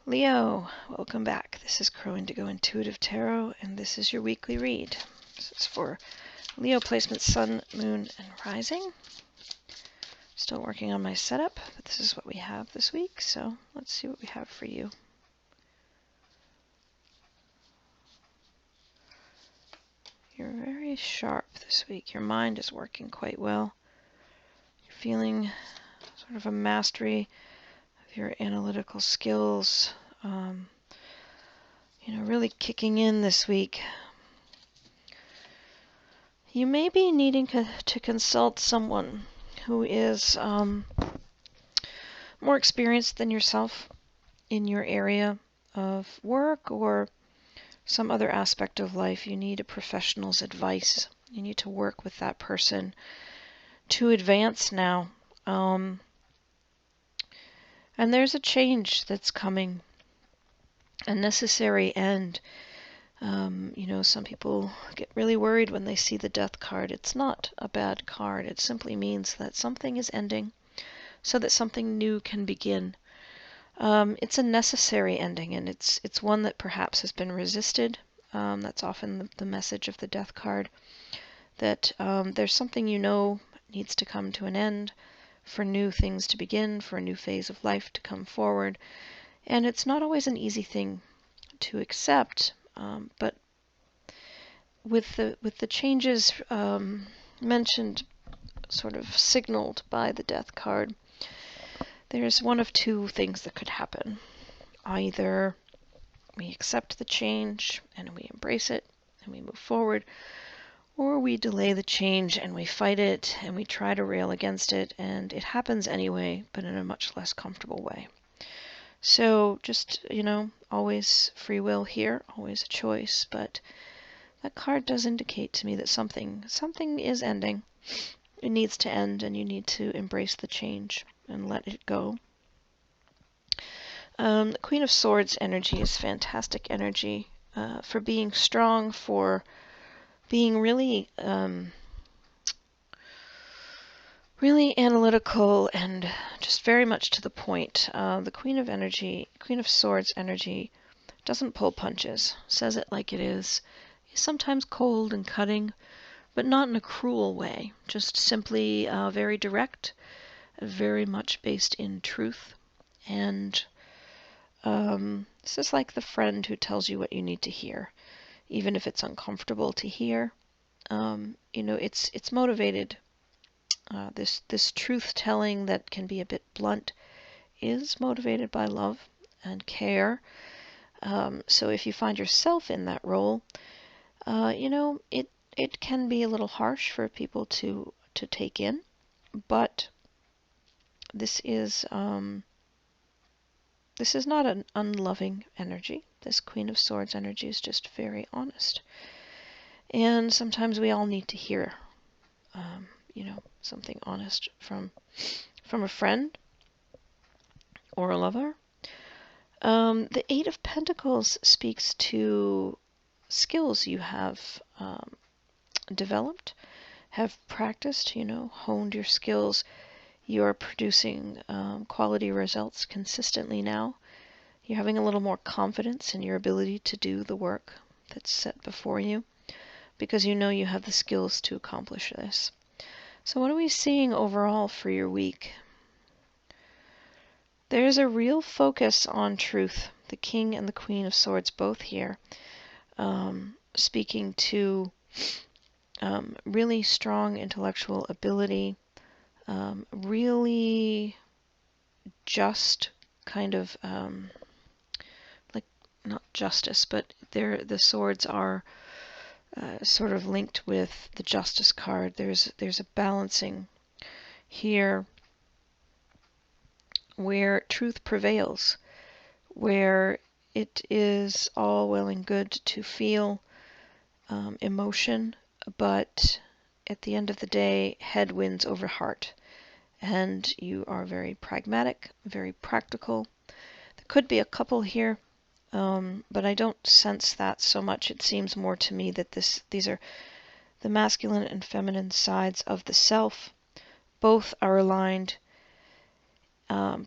Leo, welcome back. This is Crow Indigo Intuitive Tarot, and this is your weekly read. This is for Leo placement, Sun, Moon, and Rising. Still working on my setup, but this is what we have this week, so let's see what we have for you. You're very sharp this week. Your mind is working quite well. You're feeling sort of a mastery of your analytical skills, really kicking in this week. You may be needing to consult someone who is more experienced than yourself in your area of work or some other aspect of life. You need a professional's advice. You need to work with that person to advance now. And there's a change that's coming, a necessary end. Some people get really worried when they see the Death card. It's not a bad card. It simply means that something is ending so that something new can begin. It's a necessary ending, and it's one that perhaps has been resisted. That's often the message of the Death card, that there's something needs to come to an end for new things to begin, for a new phase of life to come forward. And it's not always an easy thing to accept, but with the changes mentioned, sort of signaled by the Death card, there's one of two things that could happen. Either we accept the change and we embrace it and we move forward, or we delay the change and we fight it and we try to rail against it, and it happens anyway, but in a much less comfortable way. So just, always free will here, always a choice, but that card does indicate to me that something is ending. It needs to end, and you need to embrace the change and let it go. The Queen of Swords energy is fantastic energy for being strong, for being really analytical and just very much to the point. The Queen of Swords energy doesn't pull punches, says it like it is sometimes cold and cutting, but not in a cruel way, just simply very direct, very much based in truth. And this is like the friend who tells you what you need to hear, even if it's uncomfortable to hear. It's motivated. This truth-telling that can be a bit blunt is motivated by love and care. So if you find yourself in that role, it can be a little harsh for people to take in, but this is not an unloving energy. This Queen of Swords energy is just very honest, and sometimes we all need to hear, something honest from a friend or a lover. The Eight of Pentacles speaks to skills you have developed, have practiced, honed your skills. You're producing quality results consistently now. You're having a little more confidence in your ability to do the work that's set before you, because you know you have the skills to accomplish this. So what are we seeing overall for your week? There's a real focus on truth. The King and the Queen of Swords both here, speaking to really strong intellectual ability, really just kind of like, not justice, but the swords are sort of linked with the Justice card. There's a balancing here where truth prevails, where it is all well and good to feel emotion, but at the end of the day, head wins over heart, and you are very pragmatic, very practical. There could be a couple here, but I don't sense that so much. It seems more to me that these are the masculine and feminine sides of the self. Both are aligned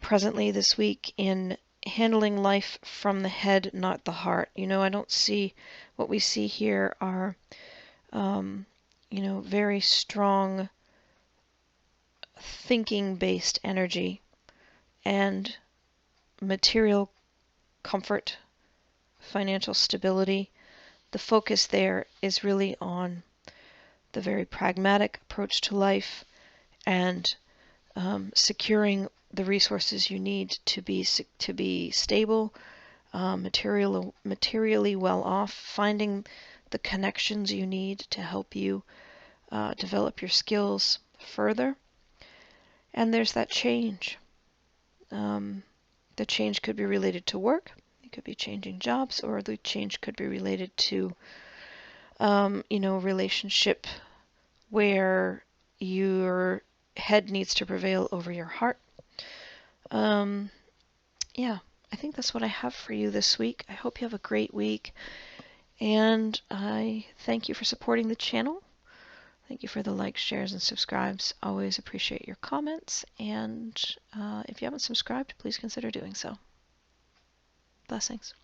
presently this week in handling life from the head, not the heart. You know, I don't see, what we see here are, you know, very strong thinking-based energy and material comfort, financial stability. The focus there is really on the very pragmatic approach to life and securing the resources you need to be stable, materially well off, finding the connections you need to help you develop your skills further. And there's that change. The change could be related to work. You could be changing jobs, or the change could be related to, you know, a relationship where your head needs to prevail over your heart. Yeah, I think that's what I have for you this week. I hope you have a great week, and I thank you for supporting the channel. Thank you for the likes, shares, and subscribes. Always appreciate your comments, and if you haven't subscribed, please consider doing so. Blessings.